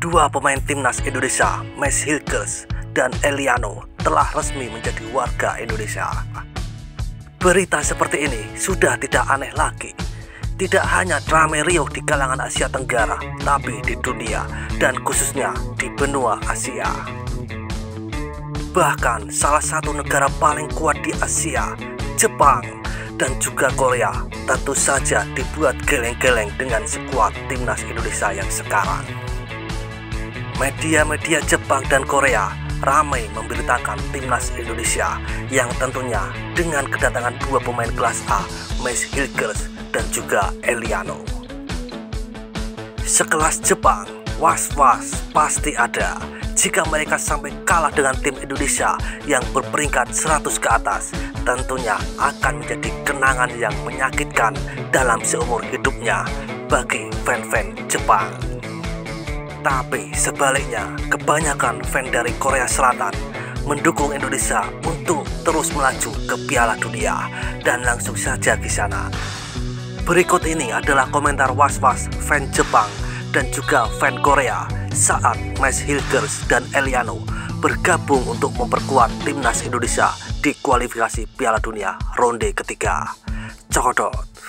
Dua pemain timnas Indonesia, Mads Hilgers dan Eliano, telah resmi menjadi warga Indonesia. Berita seperti ini sudah tidak aneh lagi. Tidak hanya drama Rio di kalangan Asia Tenggara, tapi di dunia dan khususnya di benua Asia. Bahkan salah satu negara paling kuat di Asia, Jepang dan juga Korea, tentu saja dibuat geleng-geleng dengan skuad timnas Indonesia yang sekarang. Media-media Jepang dan Korea ramai memberitakan timnas Indonesia yang tentunya dengan kedatangan dua pemain kelas A, Mads Hilgers dan juga Eliano. Sekelas Jepang, was-was pasti ada jika mereka sampai kalah dengan tim Indonesia yang berperingkat 100 ke atas. Tentunya akan menjadi kenangan yang menyakitkan dalam seumur hidupnya bagi fan-fan Jepang. Tapi sebaliknya, kebanyakan fan dari Korea Selatan mendukung Indonesia untuk terus melaju ke Piala Dunia. Dan langsung saja di sana. Berikut ini adalah komentar was-was fan Jepang dan juga fan Korea saat Mads Hilgers dan Eliano bergabung untuk memperkuat timnas Indonesia di kualifikasi Piala Dunia ronde ketiga. Codot.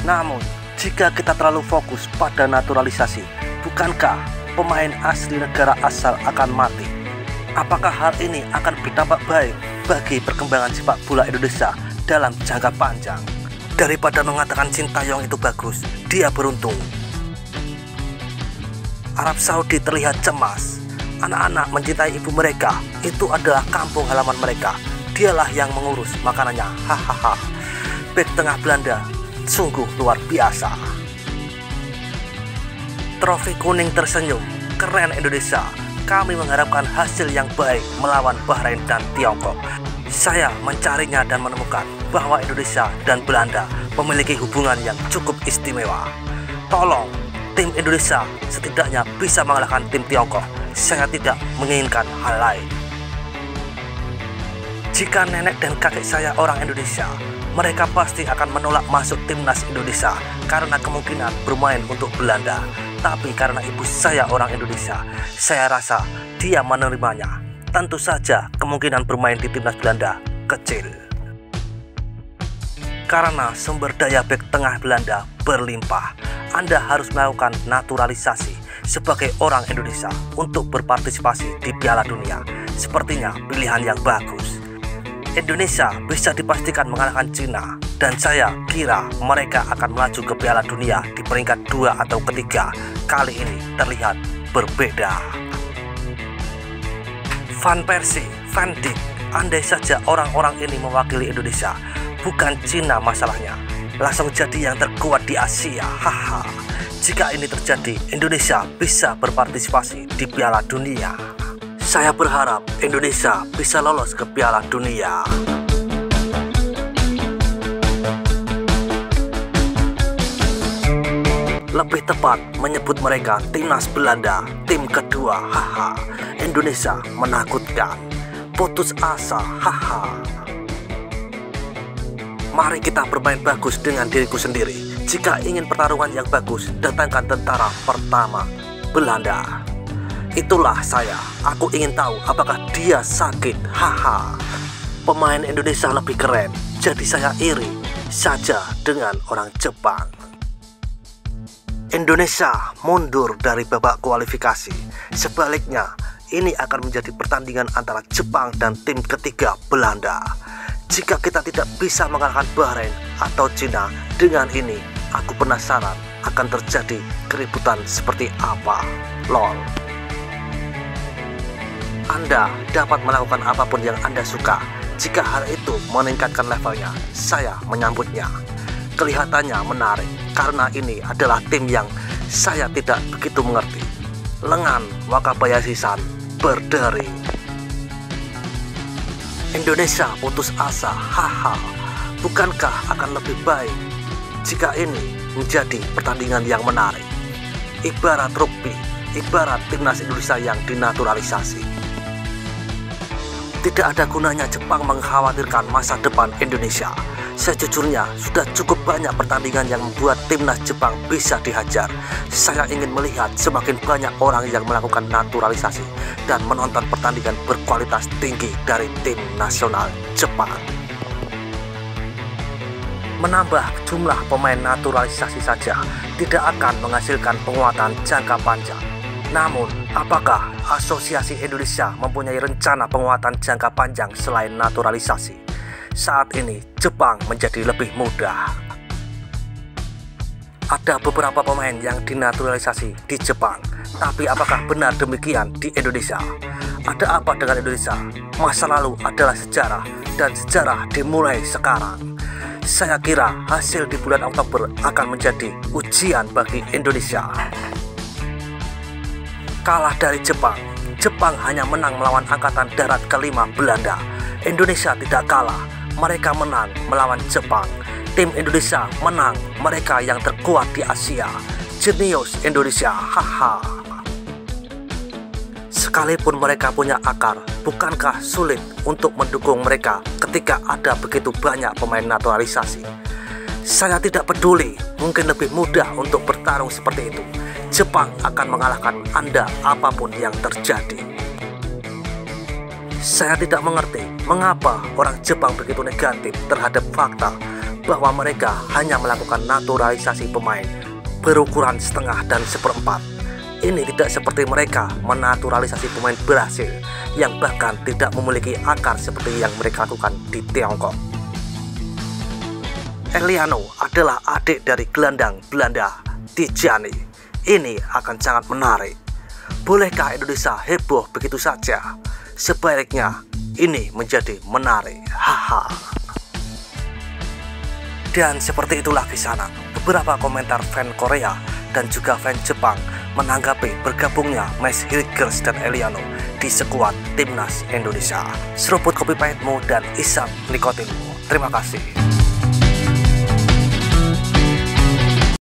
Namun, jika kita terlalu fokus pada naturalisasi, bukankah pemain asli negara asal akan mati? Apakah hal ini akan berdampak baik bagi perkembangan sepak bola Indonesia dalam jangka panjang? Daripada mengatakan Sintayong itu bagus, dia beruntung. Arab Saudi terlihat cemas. Anak-anak mencintai ibu mereka, itu adalah kampung halaman mereka. Dialah yang mengurus makanannya. Hahaha. Bek tengah Belanda sungguh luar biasa. Trofi kuning tersenyum, keren Indonesia. Kami mengharapkan hasil yang baik melawan Bahrain dan Tiongkok. Saya mencarinya dan menemukan bahwa Indonesia dan Belanda memiliki hubungan yang cukup istimewa. Tolong, tim Indonesia setidaknya bisa mengalahkan tim Tiongkok. Saya tidak menginginkan hal lain. Jika nenek dan kakek saya orang Indonesia, mereka pasti akan menolak masuk timnas Indonesia karena kemungkinan bermain untuk Belanda. Tapi karena ibu saya orang Indonesia, saya rasa dia menerimanya. Tentu saja kemungkinan bermain di timnas Belanda kecil. Karena sumber daya bek tengah Belanda berlimpah, Anda harus melakukan naturalisasi sebagai orang Indonesia untuk berpartisipasi di Piala Dunia. Sepertinya pilihan yang bagus. Indonesia bisa dipastikan mengalahkan Cina, dan saya kira mereka akan melaju ke Piala Dunia di peringkat 2 atau ketiga. Kali ini terlihat berbeda. Van Persie, Van Dijk, andai saja orang-orang ini mewakili Indonesia, bukan Cina masalahnya, langsung jadi yang terkuat di Asia. Haha. Jika ini terjadi, Indonesia bisa berpartisipasi di Piala Dunia. Saya berharap Indonesia bisa lolos ke Piala Dunia. Lebih tepat menyebut mereka timnas Belanda, tim kedua. Haha. Indonesia menakutkan. Putus asa. Haha. Mari kita bermain bagus dengan diriku sendiri. Jika ingin pertarungan yang bagus, datangkan tentara pertama Belanda. Itulah saya. Aku ingin tahu apakah dia sakit. Haha. Pemain Indonesia lebih keren, jadi saya iri saja dengan orang Jepang. Indonesia mundur dari babak kualifikasi. Sebaliknya, ini akan menjadi pertandingan antara Jepang dan tim ketiga Belanda. Jika kita tidak bisa mengalahkan Bahrain atau Cina, dengan ini aku penasaran akan terjadi keributan seperti apa. LOL. Anda dapat melakukan apapun yang Anda suka. Jika hal itu meningkatkan levelnya, saya menyambutnya. Kelihatannya menarik, karena ini adalah tim yang saya tidak begitu mengerti. Lengan Wakabayashi-san berderi. Indonesia putus asa. Haha. Bukankah akan lebih baik jika ini menjadi pertandingan yang menarik? Ibarat rugby, ibarat timnas Indonesia yang dinaturalisasi. Tidak ada gunanya Jepang mengkhawatirkan masa depan Indonesia. Sejujurnya, sudah cukup banyak pertandingan yang membuat timnas Jepang bisa dihajar. Saya ingin melihat semakin banyak orang yang melakukan naturalisasi dan menonton pertandingan berkualitas tinggi dari tim nasional Jepang. Menambah jumlah pemain naturalisasi saja tidak akan menghasilkan penguatan jangka panjang. Namun, apakah Asosiasi Indonesia mempunyai rencana penguatan jangka panjang selain naturalisasi? Saat ini, Jepang menjadi lebih mudah. Ada beberapa pemain yang dinaturalisasi di Jepang, tapi apakah benar demikian di Indonesia? Ada apa dengan Indonesia? Masa lalu adalah sejarah, dan sejarah dimulai sekarang. Saya kira hasil di bulan Oktober akan menjadi ujian bagi Indonesia. Kalah dari Jepang, Jepang hanya menang melawan Angkatan Darat kelima Belanda. Indonesia tidak kalah, mereka menang melawan Jepang. Tim Indonesia menang, mereka yang terkuat di Asia. Jenius Indonesia, haha. Sekalipun mereka punya akar, bukankah sulit untuk mendukung mereka ketika ada begitu banyak pemain naturalisasi? Saya tidak peduli, mungkin lebih mudah untuk bertarung seperti itu. Jepang akan mengalahkan Anda apapun yang terjadi. Saya tidak mengerti mengapa orang Jepang begitu negatif terhadap fakta bahwa mereka hanya melakukan naturalisasi pemain berukuran setengah dan seperempat. Ini tidak seperti mereka menaturalisasi pemain Brasil yang bahkan tidak memiliki akar seperti yang mereka lakukan di Tiongkok. Eliano adalah adik dari gelandang Belanda, Tijani. Ini akan sangat menarik. Bolehkah Indonesia heboh begitu saja? Sebaliknya, ini menjadi menarik. Haha. Dan seperti itulah kisah beberapa komentar fan Korea dan juga fan Jepang menanggapi bergabungnya Mads Hilgers dan Eliano di skuad timnas Indonesia. Seruput kopi pahitmu dan isap nikotinmu. Terima kasih.